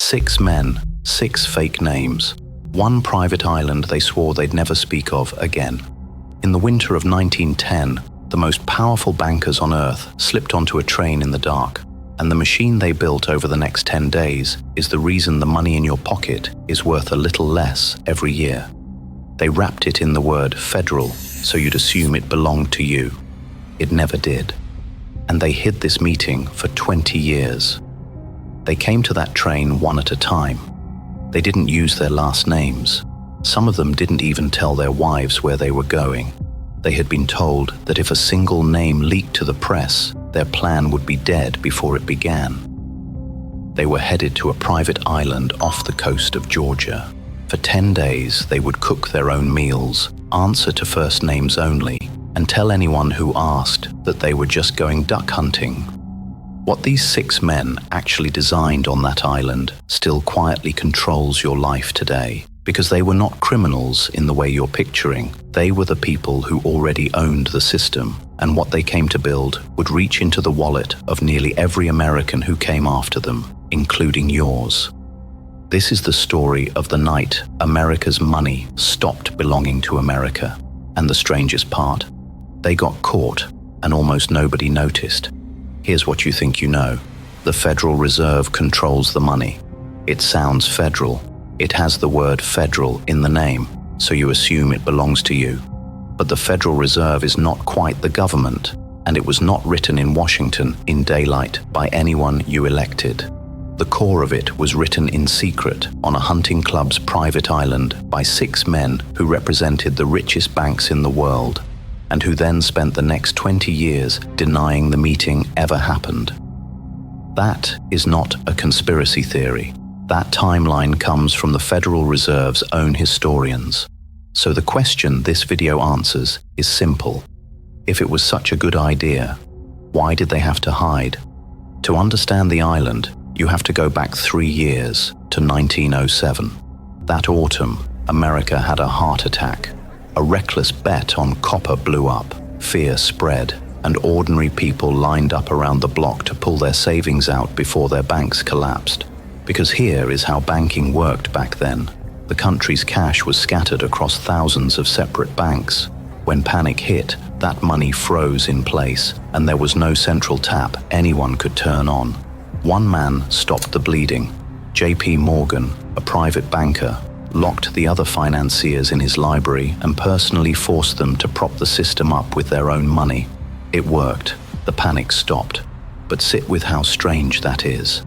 6 men, 6 fake names, one private island they swore they'd never speak of again. In the winter of 1910, the most powerful bankers on Earth slipped onto a train in the dark, and the machine they built over the next 10 days is the reason the money in your pocket is worth a little less every year. They wrapped it in the word federal, so you'd assume it belonged to you. It never did. And they hid this meeting for 20 years. They came to that train one at a time. They didn't use their last names. Some of them didn't even tell their wives where they were going. They had been told that if a single name leaked to the press, their plan would be dead before it began. They were headed to a private island off the coast of Georgia. For 10 days, they would cook their own meals, answer to first names only, and tell anyone who asked that they were just going duck hunting. What these 6 men actually designed on that island still quietly controls your life today, because they were not criminals in the way you're picturing. They were the people who already owned the system, and what they came to build would reach into the wallet of nearly every American who came after them, including yours. This is the story of the night America's money stopped belonging to America. And the strangest part, they got caught and almost nobody noticed. Here's what you think you know. The Federal Reserve controls the money. It sounds federal. It has the word federal in the name, so you assume it belongs to you. But the Federal Reserve is not quite the government, and it was not written in Washington in daylight by anyone you elected. The core of it was written in secret on a hunting club's private island by 6 men who represented the richest banks in the world, and who then spent the next 20 years denying the meeting ever happened. That is not a conspiracy theory. That timeline comes from the Federal Reserve's own historians. So the question this video answers is simple. If it was such a good idea, why did they have to hide? To understand the island, you have to go back 3 years to 1907. That autumn, America had a heart attack. A reckless bet on copper blew up, fear spread, and ordinary people lined up around the block to pull their savings out before their banks collapsed. Because here is how banking worked back then. The country's cash was scattered across thousands of separate banks. When panic hit, that money froze in place, and there was no central tap anyone could turn on. One man stopped the bleeding. J.P. Morgan, a private banker, locked the other financiers in his library and personally forced them to prop the system up with their own money. It worked. The panic stopped. But sit with how strange that is.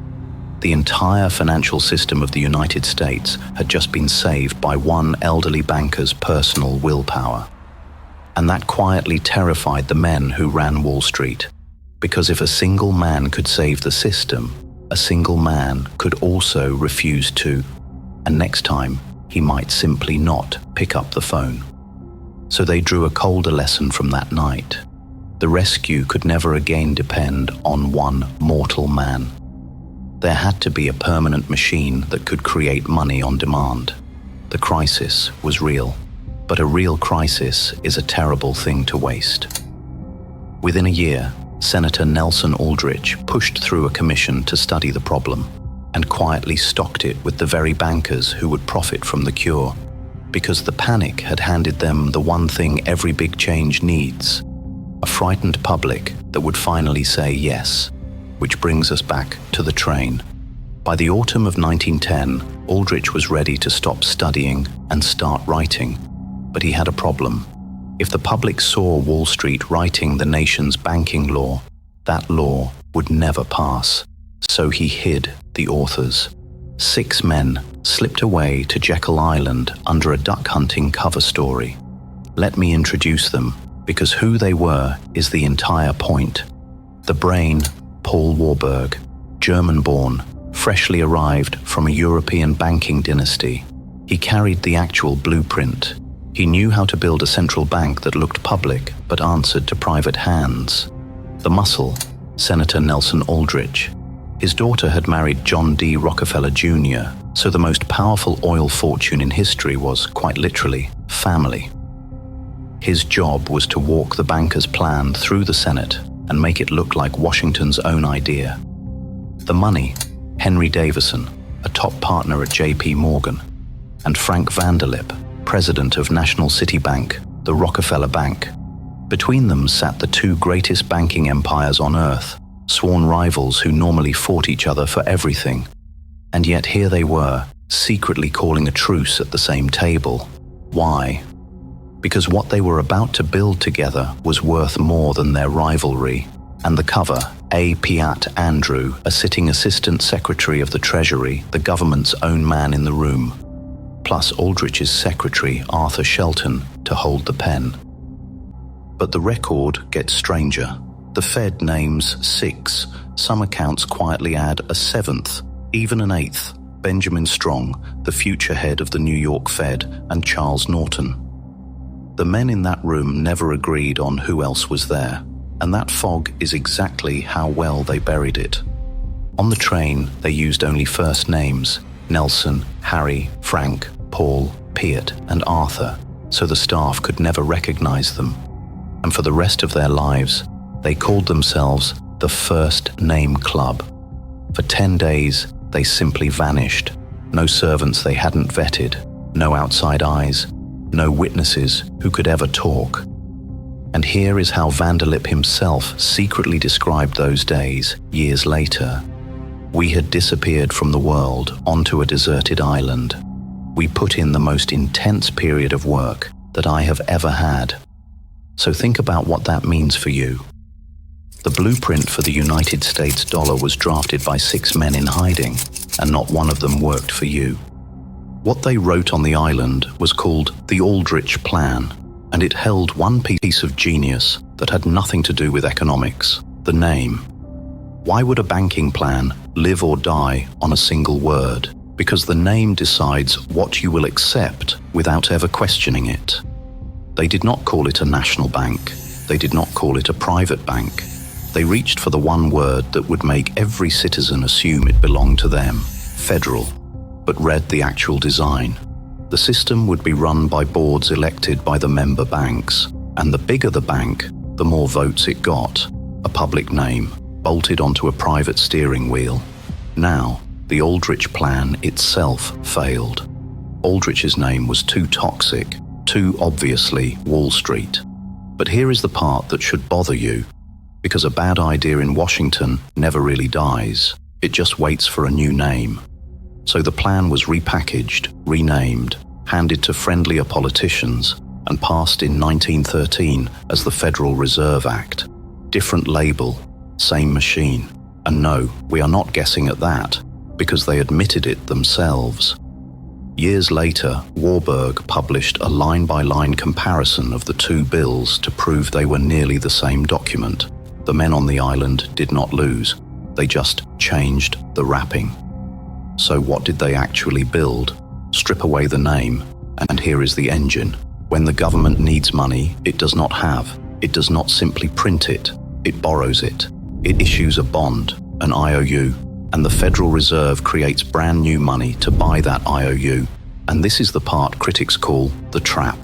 The entire financial system of the United States had just been saved by one elderly banker's personal willpower. And that quietly terrified the men who ran Wall Street. Because if a single man could save the system, a single man could also refuse to. And next time, he might simply not pick up the phone. So they drew a colder lesson from that night. The rescue could never again depend on one mortal man. There had to be a permanent machine that could create money on demand. The crisis was real, but a real crisis is a terrible thing to waste. Within a year, Senator Nelson Aldrich pushed through a commission to study the problem and quietly stocked it with the very bankers who would profit from the cure, because the panic had handed them the one thing every big change needs: a frightened public that would finally say yes. Which brings us back to the train. By the autumn of 1910, Aldrich was ready to stop studying and start writing, but he had a problem. If the public saw Wall Street writing the nation's banking law, that law would never pass. So he hid the authors. 6 men slipped away to Jekyll Island under a duck hunting cover story. Let me introduce them, because who they were is the entire point. The brain, Paul Warburg, German-born, freshly arrived from a European banking dynasty. He carried the actual blueprint. He knew how to build a central bank that looked public but answered to private hands. The muscle, Senator Nelson Aldrich. His daughter had married John D. Rockefeller Jr., so the most powerful oil fortune in history was, quite literally, family. His job was to walk the banker's plan through the Senate and make it look like Washington's own idea. The money, Henry Davison, a top partner at JP Morgan, and Frank Vanderlip, president of National City Bank, the Rockefeller Bank. Between them sat the two greatest banking empires on earth, sworn rivals who normally fought each other for everything. And yet here they were, secretly calling a truce at the same table. Why? Because what they were about to build together was worth more than their rivalry. And the cover, A. Piat Andrew, a sitting assistant secretary of the Treasury, the government's own man in the room, plus Aldrich's secretary, Arthur Shelton, to hold the pen. But the record gets stranger. The Fed names 6. Some accounts quietly add a 7th, even an 8th. Benjamin Strong, the future head of the New York Fed, and Charles Norton. The men in that room never agreed on who else was there, and that fog is exactly how well they buried it. On the train, they used only first names: Nelson, Harry, Frank, Paul, Piat, and Arthur, so the staff could never recognize them. And for the rest of their lives, they called themselves the First Name Club. For 10 days, they simply vanished. No servants they hadn't vetted, no outside eyes, no witnesses who could ever talk. And here is how Vanderlip himself secretly described those days years later. We had disappeared from the world onto a deserted island. We put in the most intense period of work that I have ever had. So think about what that means for you. The blueprint for the United States dollar was drafted by 6 men in hiding, and not one of them worked for you. What they wrote on the island was called the Aldrich Plan, and it held one piece of genius that had nothing to do with economics: the name. Why would a banking plan live or die on a single word? Because the name decides what you will accept without ever questioning it. They did not call it a national bank. They did not call it a private bank. They reached for the one word that would make every citizen assume it belonged to them: federal, but read the actual design. The system would be run by boards elected by the member banks, and the bigger the bank, the more votes it got. A public name, bolted onto a private steering wheel. Now, the Aldrich Plan itself failed. Aldrich's name was too toxic, too obviously Wall Street. But here is the part that should bother you, because a bad idea in Washington never really dies. It just waits for a new name. So the plan was repackaged, renamed, handed to friendlier politicians, and passed in 1913 as the Federal Reserve Act. Different label, same machine. And no, we are not guessing at that, because they admitted it themselves. Years later, Warburg published a line-by-line comparison of the two bills to prove they were nearly the same document. The men on the island did not lose. They just changed the wrapping. So what did they actually build? Strip away the name, and here is the engine. When the government needs money, it does not have. It does not simply print it. It borrows it. It issues a bond, an IOU, and the Federal Reserve creates brand new money to buy that IOU. And this is the part critics call the trap.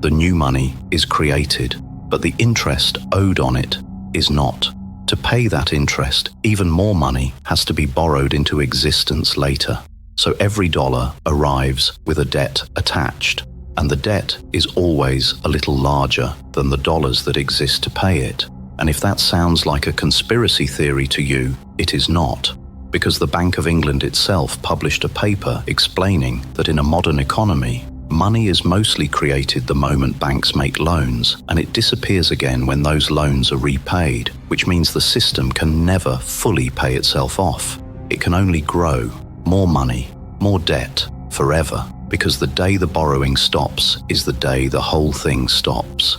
The new money is created, but the interest owed on it is not. To pay that interest, even more money has to be borrowed into existence later. So every dollar arrives with a debt attached, and the debt is always a little larger than the dollars that exist to pay it. And if that sounds like a conspiracy theory to you, it is not. Because the Bank of England itself published a paper explaining that in a modern economy, money is mostly created the moment banks make loans, and it disappears again when those loans are repaid, which means the system can never fully pay itself off. It can only grow, more money, more debt, forever, because the day the borrowing stops is the day the whole thing stops.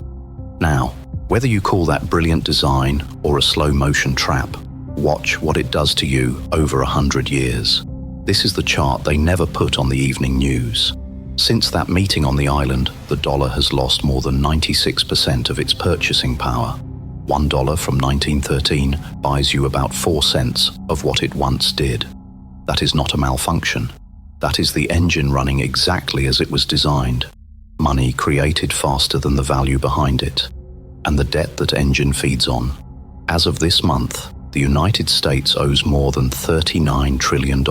Now, whether you call that brilliant design or a slow-motion trap, watch what it does to you over 100 years. This is the chart they never put on the evening news. Since that meeting on the island, the dollar has lost more than 96% of its purchasing power. $1 from 1913 buys you about 4 cents of what it once did. That is not a malfunction. That is the engine running exactly as it was designed. Money created faster than the value behind it, and the debt that engine feeds on. As of this month, the United States owes more than $39 trillion.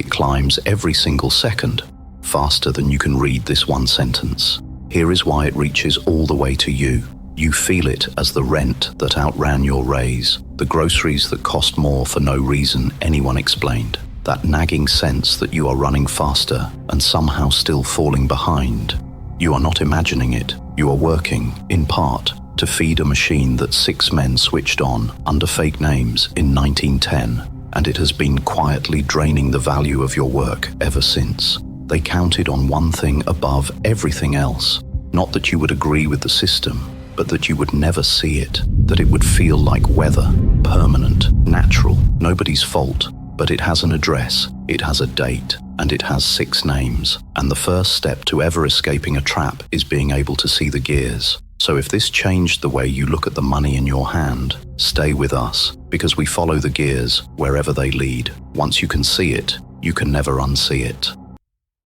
It climbs every single second, faster than you can read this one sentence. Here is why it reaches all the way to you. You feel it as the rent that outran your raise, the groceries that cost more for no reason anyone explained, that nagging sense that you are running faster and somehow still falling behind. You are not imagining it. You are working, in part, to feed a machine that 6 men switched on under fake names in 1910, and it has been quietly draining the value of your work ever since. They counted on one thing above everything else. Not that you would agree with the system, but that you would never see it, that it would feel like weather, permanent, natural, nobody's fault. But it has an address, it has a date, and it has 6 names. And the first step to ever escaping a trap is being able to see the gears. So if this changed the way you look at the money in your hand, stay with us, because we follow the gears wherever they lead. Once you can see it, you can never unsee it.